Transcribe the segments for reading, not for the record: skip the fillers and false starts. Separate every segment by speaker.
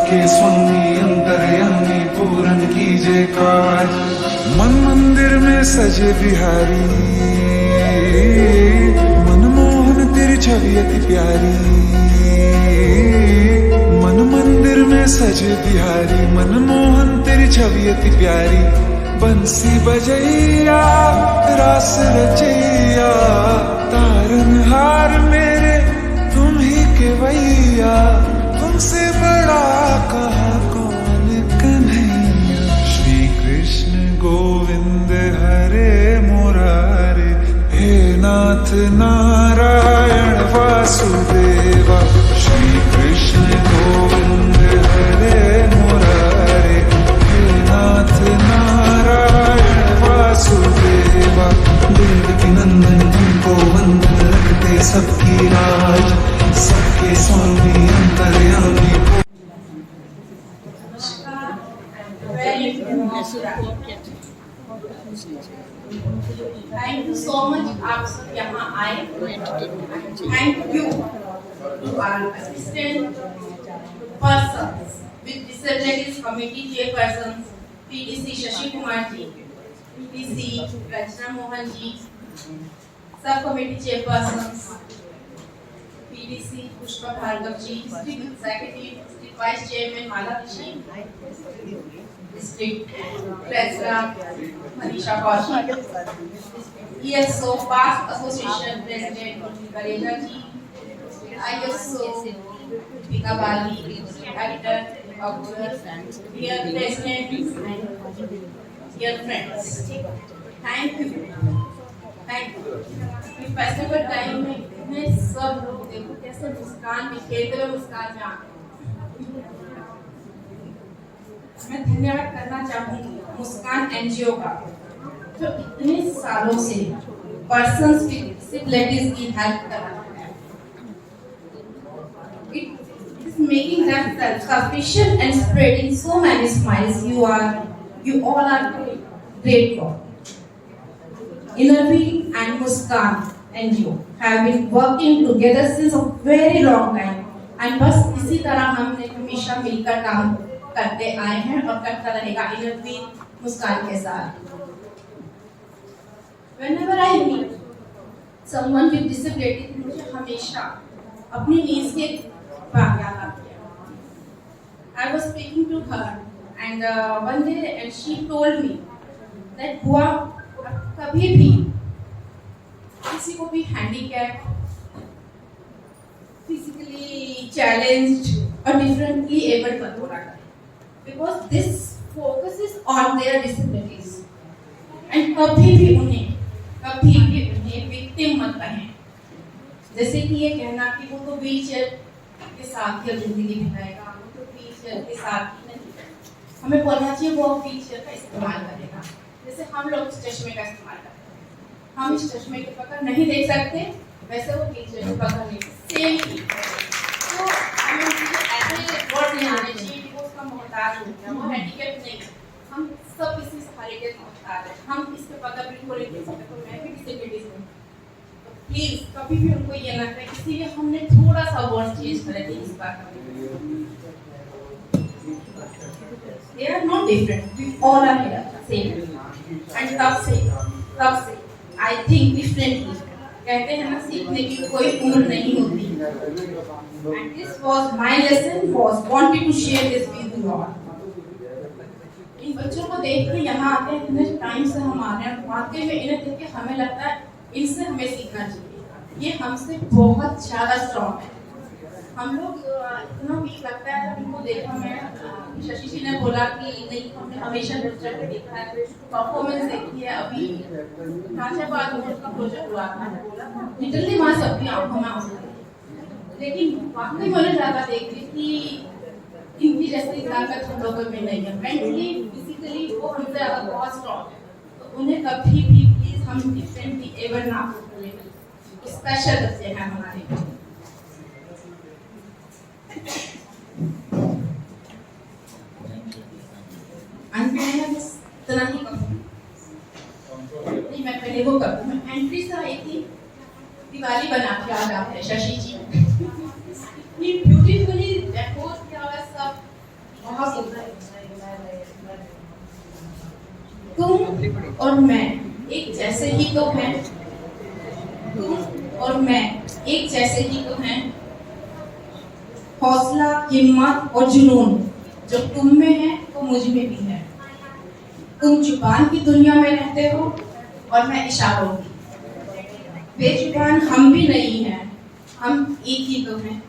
Speaker 1: सबके स्वामी अंतर्यामी पूरन कीजे काज। मन मंदिर में सजे बिहारी, मनमोहन तेरी छवि अति प्यारी। मन मंदिर में सजे बिहारी, मनमोहन तेरी छवि अति प्यारी। बंसी बजैया रास रचैया, तारनहार मेरे तुम ही केवैया। तुमसे बड़ा कहाँ कौन कन्हैया। श्री कृष्ण गोविंद हरे मुरारे, हे नाथ नारायण वासुदेवा। श्री कृष्ण गोविंद हरे मुरारे, हे नाथ नारायण वासुदेवा। देवकी नंदन तुमको वंदन, रखते सबकी राज, सबके स्वामी अंतर्यामी।
Speaker 2: थैंक यू सो मच, आप सब यहाँ आए। Thank you to our assistant persons with disabilities committee chairperson PDC Shashi Kumar ji, PDC Rachna Mohan ji, sub committee chairpersons PDC Pushpa Bhargava ji, district executive district vice chairman Mala Rishi, district treasurer Manisha Kaushik, ESO past association president Kareja ji, ISO Deepika Bali, editor of dear president and dear friends, thank you. Festival time में इतने सब लोग देखो कैसे मुस्कान में खेलते हुए मुस्कान में आते। मैं धन्यवाद करना चाहूंगी मुस्कान एनजीओ का, जो इतने सालों से पर्सन्स विद डिसेबिलिटीज की हेल्प कर रहा है। It is making them self-sufficient and spreading so many smiles. You all are great for. Innerweek and Muskaan NGO have been working together since a very long time, and बस इसी तरह हमने हमेशा मिलकर काम करते आए हैं और करता रहेगा इनरवीक मुस्कान के साथ। Whenever I meet someone with disability, मुझे हमेशा अपनी नीड्स के बात याद आती है। I was speaking to her and one day and she told me that बुआ कभी भी किसी को भी हैंडीकैप, फिजिकली चैलेंज्ड और डिफरेंटली एबल्ड मत बोला करें, because this focuses on their disabilities and कभी भी उन्हें विक्टिम मत कहें। जैसे कि ये कहना कि वो तो व्हीलचेयर के साथ ही जिंदगी बिताएगा, वो तो व्हीलचेयर के साथ ही नहीं, हमें बोलना चाहिए वो व्हीलचेयर का इस्तेमाल करेगा। जैसे हम लोग इस चश्मे का इस्तेमाल करते हैं, हम इस चश्मे के पकड़ नहीं देख सकते, वैसे वो व्हीलचेयर के पकड़ नहीं सेम ही। तो हमें ऐसे वर्ड नहीं आने चाहिए कि वो उसका मोहताज हो गया, वो हैंडीकैप नहीं, हम सब इसी सहारे के मोहताज हैं, हम इसके पकड़ बिल्कुल नहीं देख सकते। तो मैं भी डिसेबिलिटीज हूँ, तो प्लीज कभी भी उनको ये ना करें, इसीलिए हमने थोड़ा सा वर्ड चेंज करे थे इस बार। They are not different, we all are here same, and तब से I think differently, कहते हैं ना सीखने की कोई उम्र नहीं होती, and this was my lesson, was wanted to share this with you all। इन बच्चों को देख के यहाँ आते हैं, इतने टाइम से हम आ रहे हैं, वाकई में इन्हें देख के हमें लगता है इनसे हमें सीखना चाहिए, ये हमसे बहुत ज़्यादा स्ट्रॉन्ग है। हम लोग इतना वीक लगता है जब इनको देखा। मैं शशि जी ने बोला कि नहीं हमने हमेशा नेचर पे देखा है, परफॉर्मेंस देखी है, अभी गाजियाबाद में उसका प्रोजेक्ट हुआ था, लिटरली वहाँ सबकी आंखों में आंसू थे, लेकिन वाकई मुझे ज़्यादा देख रही कि इनकी जैसी ताकत हम लोगों में नहीं है, मेंटली फिजिकली वो हमसे ज़्यादा बहुत स्ट्रॉन्ग है। तो उन्हें कभी भी प्लीज हम डिफरेंटली एवर ना बोलें, स्पेशल बच्चे हैं हमारे। मैं पहले वो करूँ, मैं एंट्री से आई थी, दिवाली बना के आ जाते हैं शशि जी, इतनी ब्यूटीफुली डेकोर किया हुआ सब, तुम और मैं एक जैसे ही तो हैं, तुम और मैं एक जैसे ही तो हैं। हौसला, हिम्मत और जुनून जो तुम में है वो मुझ में भी है। तुम जुबान की दुनिया में रहते हो और मैं इशारों की। बेजुबान हम भी नहीं हैं, हम एक ही तो हैं।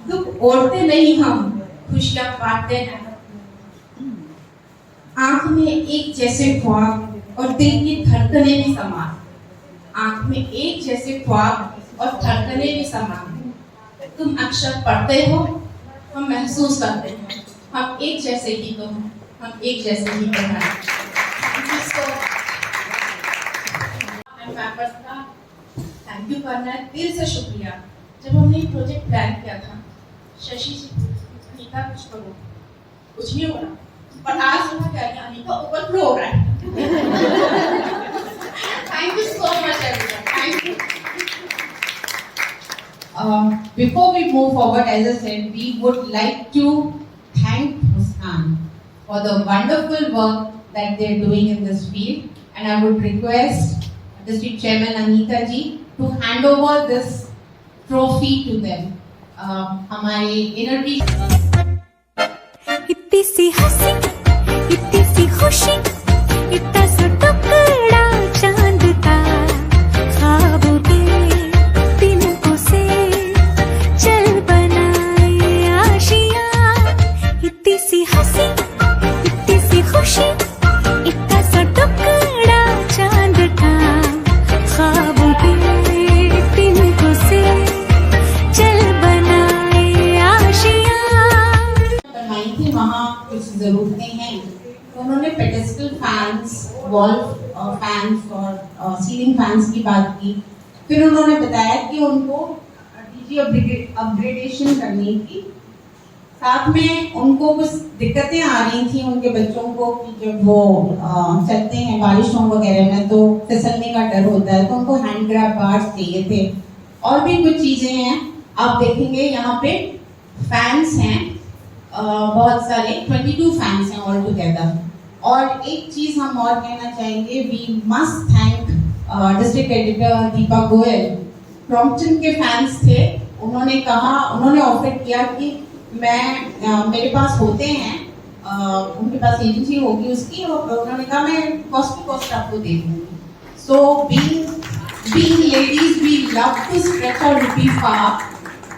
Speaker 2: दुख ओढ़ते नहीं हम, खुशियां बांटते हैं। आंख में एक जैसे ख्वाब और दिल की धड़कने भी समान। आंख में एक जैसे ख्वाब और धड़कने भी समान। तुम अक्षर पढ़ते हो, हम महसूस करते हैं। हम एक जैसे ही तो हैं, हम एक जैसे ही तो हैं। थैंक यू करना है, दिल से शुक्रिया। जब हमने ये प्रोजेक्ट प्लान किया था, शशि जी अनीता कुछ करो, कुछ नहीं हो रहा, और आज हुआ क्या कि अनीता ओवरफ्लो हो रहा है। Thank you so much everyone, thank you.
Speaker 3: Before we move forward, as I said, we would like to thank Muskan for the wonderful work that they are doing in this field, and I would request District Chairman Anita ji to hand over this trophy to them. हमारे interview
Speaker 4: इतनी सी हंसी, इतनी सी खुशी, इतना सा टुकड़ा चांद का, ख्वाबों के तिनकों से चल बनाए आशियाँ। इतनी सी हंसी, इतनी सी खुशी, इतना सा टुकड़ा चांद का, ख्वाबों के तिनकों से चल बनाए आशियाँ।
Speaker 3: करवाई थी, वहाँ कुछ ज़रूरतें हैं, तो उन्होंने पेडेस्टल फैंस, वॉल फैंस और सीलिंग फैंस की बात की। फिर उन्होंने बताया कि उनको डीजी अपग्रेडेशन करनी थी। साथ में उनको कुछ दिक्कतें आ रही थी उनके बच्चों को कि जब वो चलते हैं बारिशों वगैरह में तो फिसलने का डर होता है, तो उनको हैंड ग्रैब बार्स चाहिए थे। और भी कुछ चीज़ें हैं, आप देखेंगे यहाँ पे फैंस हैं, बहुत सारे 22 फैंस हैं ऑल टुगेदर। और एक चीज़ हम और कहना चाहेंगे, we must thank district editor Deepa Goyal. Crompton के फैंस थे, उन्होंने ऑफर किया कि मेरे पास होते हैं, उनके पास एजेंसी होगी उसकी, और उन्होंने कहा मैं कॉस्ट टू कॉस्ट आपको दे दूँगी। सो being ladies, we love to stretch our rupee far.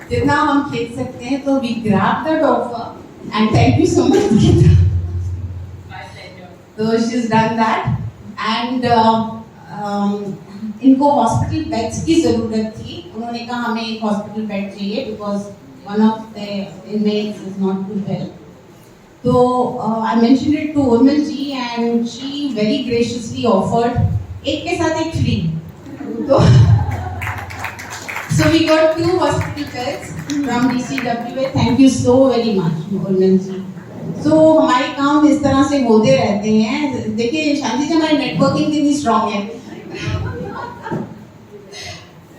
Speaker 3: जितना हम खेल सकते हैं, तो we grab that offer and thank you so much Geeta. So she's done that and इनको हॉस्पिटल बेड्स की ज़रूरत थी। उन्होंने कहा हमें एक हॉस्पिटल बेड चाहिए because one of the inmates is not too well. तो I mentioned it to Urmil ji and she very graciously offered एक के साथ एक फ्री। तो so we got 2 hospital beds from DCWA. Thank you so very much Urmil ji. So हमारे काम इस तरह से होते रहते हैं। देखिए शांति जी, हमारी नेटवर्किंग कितनी स्ट्रॉन्ग है।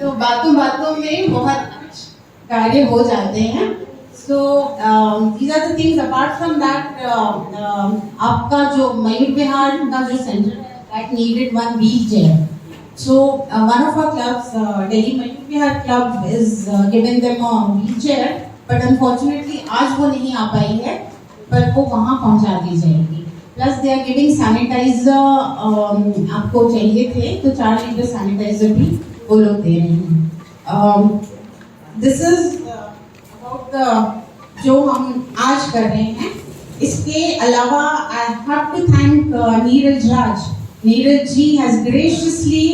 Speaker 3: तो बातों बातों में बहुत कार्य हो जाते हैं। So these are the things apart from that, आपका जो मयूर विहार का जो सेंटर है, that needed one wheelchair. So one of our clubs, Delhi Mayur Vihar Club, is given them a wheelchair, but unfortunately आज वो नहीं आ पाई है, पर वो वहाँ पहुँचा दी जाएगी। Plus they are giving sanitizer, आपको चाहिए थे तो 4 लीटर सैनिटाइजर भी वो लोग दे रहे हैं। This is about the जो हम आज कर रहे हैं। इसके अलावा I have to thank Neeraj Raj. Neeraj ji has graciously,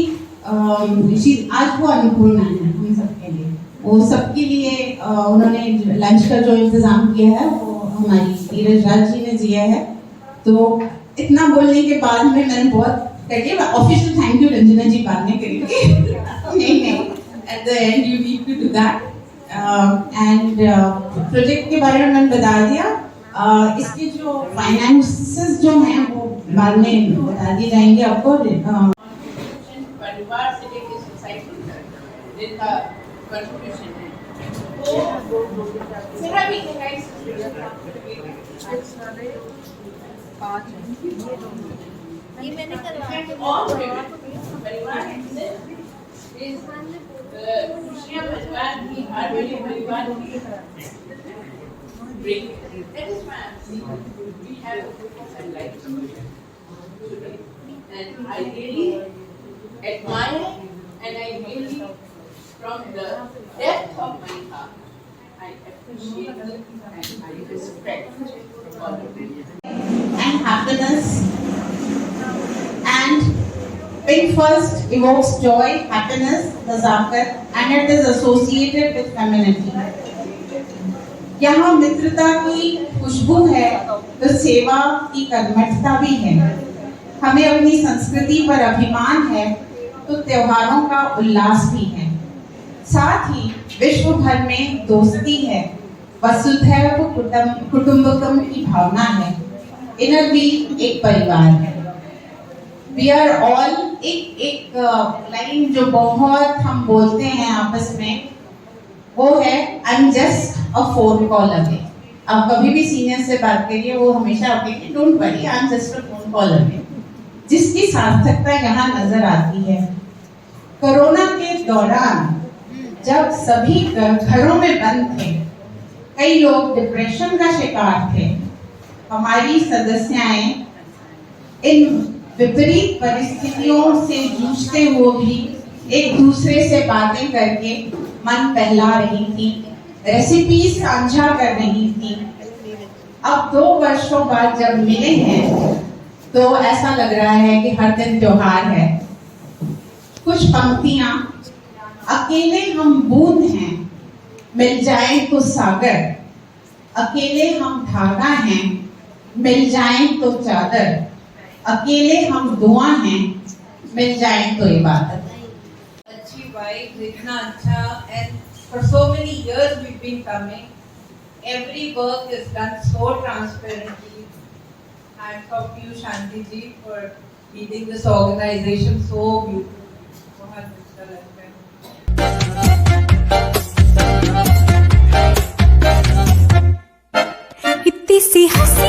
Speaker 3: आज वो अन्नपूर्णा है हम सबके लिए, वो सबके लिए उन्होंने लंच का जो इंतजाम किया है वो हमारी नीरज राज जी ने दिया है। तो इतना बोलने के बाद में मैंने बहुत करिए official thank you Ranjana ji बाद में करेंगे। नहीं, at the end you need to do that. And project के बारे में मैंने बता दिया। इसके जो फाइनेंसेस जो हैं वो बाद में बता दिए जाएंगे आपको।
Speaker 2: परिवार से लेकर सोसाइटी तक जिनका कंट्रीब्यूशन है वो मेरा भी
Speaker 5: ये मैंने करवाया
Speaker 2: और परिवार खुशियाँ परिवार की हर परिवार की bring. That is why we have a group of enlightened today. And I really admire and I really, from the depth of my heart, I appreciate and I respect all of you.
Speaker 3: And happiness. And pink first evokes joy, happiness, nazakat, and it is associated with femininity. यहाँ मित्रता की खुशबू है तो सेवा की कर्मठता भी है। हमें अपनी संस्कृति पर अभिमान है तो त्योहारों का उल्लास भी है। साथ ही विश्व भर में दोस्ती है, वसुधैव कुटुंबकम की भावना है। इनर भी एक परिवार है। We are all एक लाइन जो बहुत हम बोलते हैं आपस में, वो है I'm just a phone call away। आप कभी भी सीनियर से बात करिए, वो हमेशा आप कहेंगे don't worry I'm just a phone call away। जिसकी सार्थकता यहाँ नजर आती है। कोरोना के दौरान जब सभी घरों में बंद थे, कई लोग डिप्रेशन का शिकार थे, हमारी सदस्याएं इन विपरीत परिस्थितियों से जूझते हुए भी एक दूसरे से बातें करके मन बहला रही थी, रेसिपी साझा कर रही थी। अब 2 वर्षों बाद जब मिले हैं तो ऐसा लग रहा है कि हर दिन त्योहार है। कुछ पंक्तियां, अकेले हम बूंद हैं, मिल जाए तो सागर, अकेले हम धागा हैं, मिल जाए तो चादर, अकेले हम दुआ हैं, मिल जाए तो इबादत।
Speaker 5: अच्छी वाइब, इतना अच्छा, and for so many years we've been coming. Every work is done so transparently. Hats off to you, Shanti ji, for leading this organization so beautifully. बहुत अच्छा लगता है।
Speaker 4: इतनी सी हंसी